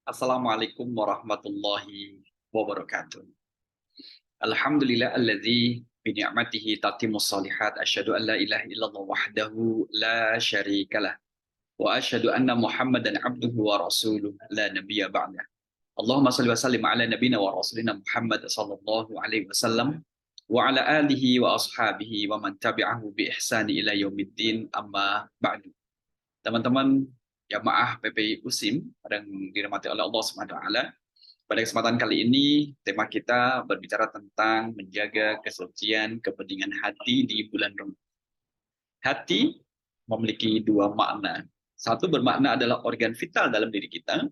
Assalamualaikum warahmatullahi wabarakatuh. Alhamdulillah alladzi bi ni'matihi tatimmus shalihat asyhadu an la ilaha illallah wahdahu la syarikalah wa asyhadu anna Muhammadan abduhu wa rasuluh la nabiyya ba'dah. Allahumma shalli wa sallim ala nabiyyina wa rasulina Muhammad sallallahu alaihi wasallam wa ala alihi wa ashabihi wa man tabi'ahu bi ihsani ila yaumiddin amma ba'du. Teman-teman jamaah PPI USIM yang dirahmati oleh Allah Subhanahu wa taala, pada kesempatan kali ini, tema kita berbicara tentang menjaga kesucian kepentingan hati di bulan Ramadan. Hati memiliki dua makna. Satu bermakna adalah organ vital dalam diri kita.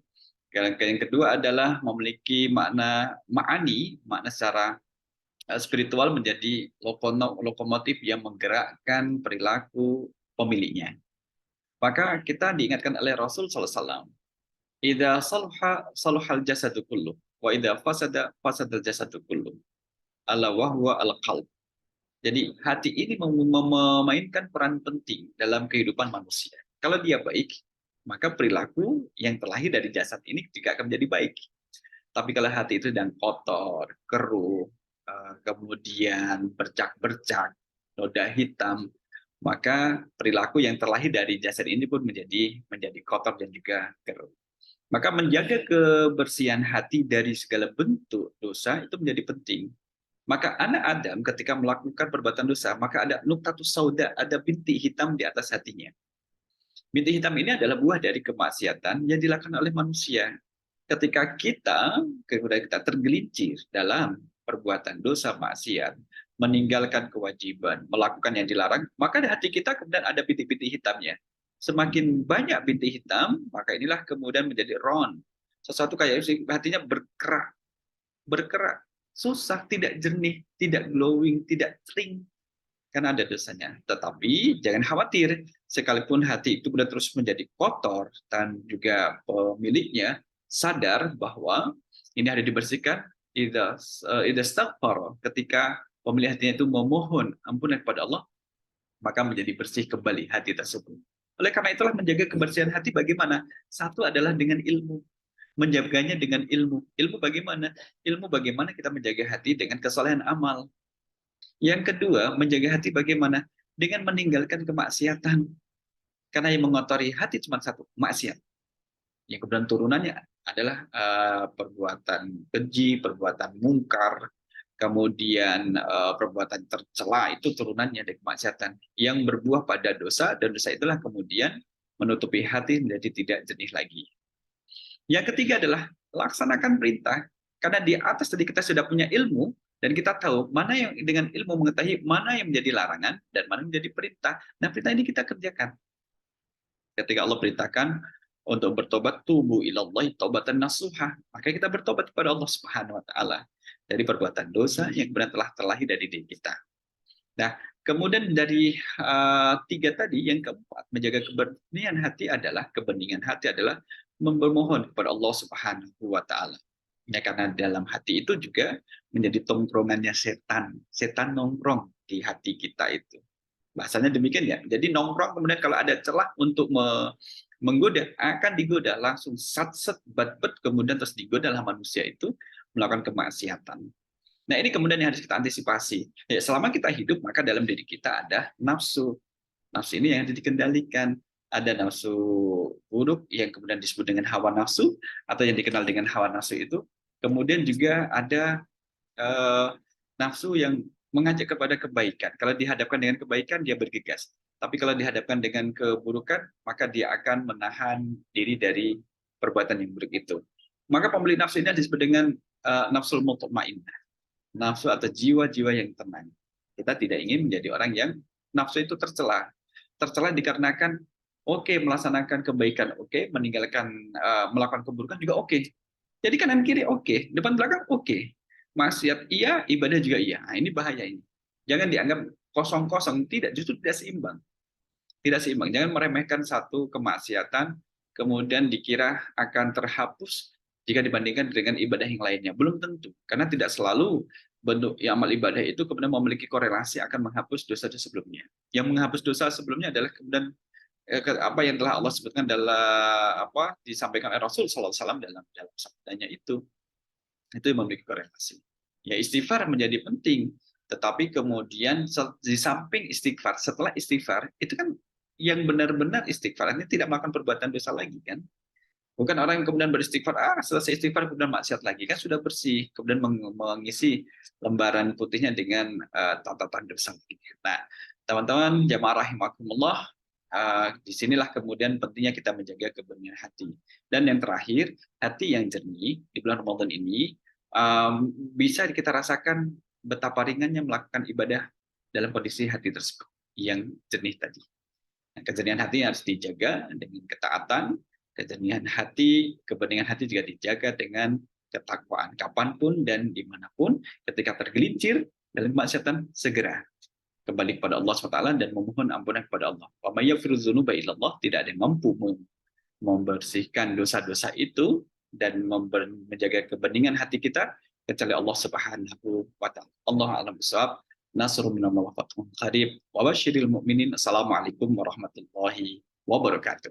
Yang kedua adalah memiliki makna ma'ani, makna secara spiritual menjadi lokomotif yang menggerakkan perilaku pemiliknya. Maka kita diingatkan oleh Rasul SAW, idza salaha salahal jasadu kullu wa idza fasada fasadal jasadu kullu. Ala wa huwa al-qalb. Jadi hati ini memainkan peran penting dalam kehidupan manusia. Kalau dia baik, maka perilaku yang terlahir dari jasad ini juga akan menjadi baik. Tapi kalau hati itu sedang kotor, keruh, kemudian bercak-bercak, noda hitam, maka perilaku yang terlahir dari jasad ini pun menjadi kotor dan juga keruh. Maka menjaga kebersihan hati dari segala bentuk dosa itu menjadi penting. Maka anak Adam ketika melakukan perbuatan dosa, maka ada nuktatus sauda, ada bintik hitam di atas hatinya. Bintik hitam ini adalah buah dari kemaksiatan yang dilakukan oleh manusia. Ketika kita tergelincir dalam perbuatan dosa maksiat, meninggalkan kewajiban, melakukan yang dilarang, maka di hati kita kemudian ada bintik-bintik hitamnya. Semakin banyak bintik hitam, maka inilah kemudian menjadi ron. Sesuatu kayak hatinya berkerak, susah, tidak jernih, tidak glowing, tidak cering, karena ada dosanya. Tetapi jangan khawatir, sekalipun hati itu sudah terus menjadi kotor dan juga pemiliknya sadar bahwa ini harus dibersihkan, idza ketika pemilik hatinya itu memohon ampunan kepada Allah, maka menjadi bersih kembali hati tersebut. Oleh karena itulah menjaga kebersihan hati bagaimana? Satu adalah dengan ilmu. Menjaganya dengan ilmu. Ilmu bagaimana? Ilmu bagaimana kita menjaga hati dengan kesalehan amal. Yang kedua, menjaga hati bagaimana? Dengan meninggalkan kemaksiatan. Karena yang mengotori hati cuma satu, maksiat. Yang kemudian turunannya adalah perbuatan keji, perbuatan mungkar, kemudian perbuatan tercela, itu turunannya dari kemaksiatan yang berbuah pada dosa, dan dosa itulah kemudian menutupi hati menjadi tidak jernih lagi. Yang ketiga adalah laksanakan perintah, karena di atas tadi kita sudah punya ilmu dan kita tahu mana yang dengan ilmu mengetahui mana yang menjadi larangan dan mana yang menjadi perintah. Nah, perintah ini kita kerjakan. Ketika Allah perintahkan untuk bertobat, tubu ilallahi taubatan nasuha, maka kita bertobat kepada Allah Subhanahu wa taala dari perbuatan dosa yang benar telah terlahir dari diri kita. Nah, kemudian dari tiga tadi, yang keempat, menjaga kebeningan hati adalah memohon kepada Allah Subhanahu wa taala. Ya, karena dalam hati itu juga menjadi tongkrongannya setan. Setan nongkrong di hati kita itu. Bahasanya demikian ya. Jadi nongkrong, kemudian kalau ada celah untuk menggoda, akan digoda langsung sat-set bat-bat, kemudian terus digoda lah manusia itu melakukan kemaksiatan. Nah, ini kemudian yang harus kita antisipasi. Ya, selama kita hidup, maka dalam diri kita ada nafsu. Nafsu ini yang harus dikendalikan. Ada nafsu buruk yang kemudian disebut dengan hawa nafsu, atau yang dikenal dengan hawa nafsu itu. Kemudian juga ada nafsu yang mengajak kepada kebaikan. Kalau dihadapkan dengan kebaikan, dia bergegas. Tapi kalau dihadapkan dengan keburukan, maka dia akan menahan diri dari perbuatan yang buruk itu. Maka pemilik nafsu ini disebut dengan nafsul mutmainnah. Nafsu atau jiwa-jiwa yang tenang. Kita tidak ingin menjadi orang yang nafsu itu tercela. Tercela dikarenakan melaksanakan kebaikan, meninggalkan melakukan keburukan juga Jadi kanan kiri depan belakang maksiat iya, ibadah juga iya. Nah, ini bahaya ini. Jangan dianggap kosong-kosong, tidak, justru tidak seimbang. Tidak seimbang. Jangan meremehkan satu kemaksiatan kemudian dikira akan terhapus jika dibandingkan dengan ibadah yang lainnya. Belum tentu, karena tidak selalu bentuk amal ibadah itu kemudian memiliki korelasi akan menghapus dosa sebelumnya. Yang menghapus dosa sebelumnya adalah kemudian apa yang telah Allah sebutkan dalam apa disampaikan oleh Rasul Sallallahu Alaihi Wasallam dalam sabdanya itu yang memiliki korelasi. Ya istighfar menjadi penting, tetapi kemudian di samping istighfar, setelah istighfar itu kan yang benar-benar istighfar ini tidak melakukan perbuatan dosa lagi kan. Bukan orang yang kemudian beristighfar, selesai istighfar kemudian maksiat lagi kan sudah bersih, kemudian mengisi lembaran putihnya dengan catatan dosa. Nah, teman-teman jamaah rahimakumullah, disinilah kemudian pentingnya kita menjaga kebersihan hati. Dan yang terakhir, hati yang jernih di bulan Ramadan ini bisa kita rasakan betapa ringannya melakukan ibadah dalam kondisi hati tersebut yang jernih tadi. Nah, kejernihan hati harus dijaga dengan ketaatan, kejernihan hati, kebeningan hati juga dijaga dengan ketakwaan. Kapanpun dan dimanapun, ketika tergelincir dalam kemaksiatan, segera kembali kepada Allah SWT dan memohon ampunan kepada Allah. Wa may yaghfiru dzunuba illallah, tidak ada yang mampu membersihkan dosa-dosa itu dan menjaga kebeningan hati kita kecuali Allah Subhanahu wa taala. Allah a'lam bishawab. Nasrun minallah wa fathun qarib. Wa basyiril mu'minin. Assalamualaikum warahmatullahi wabarakatuh.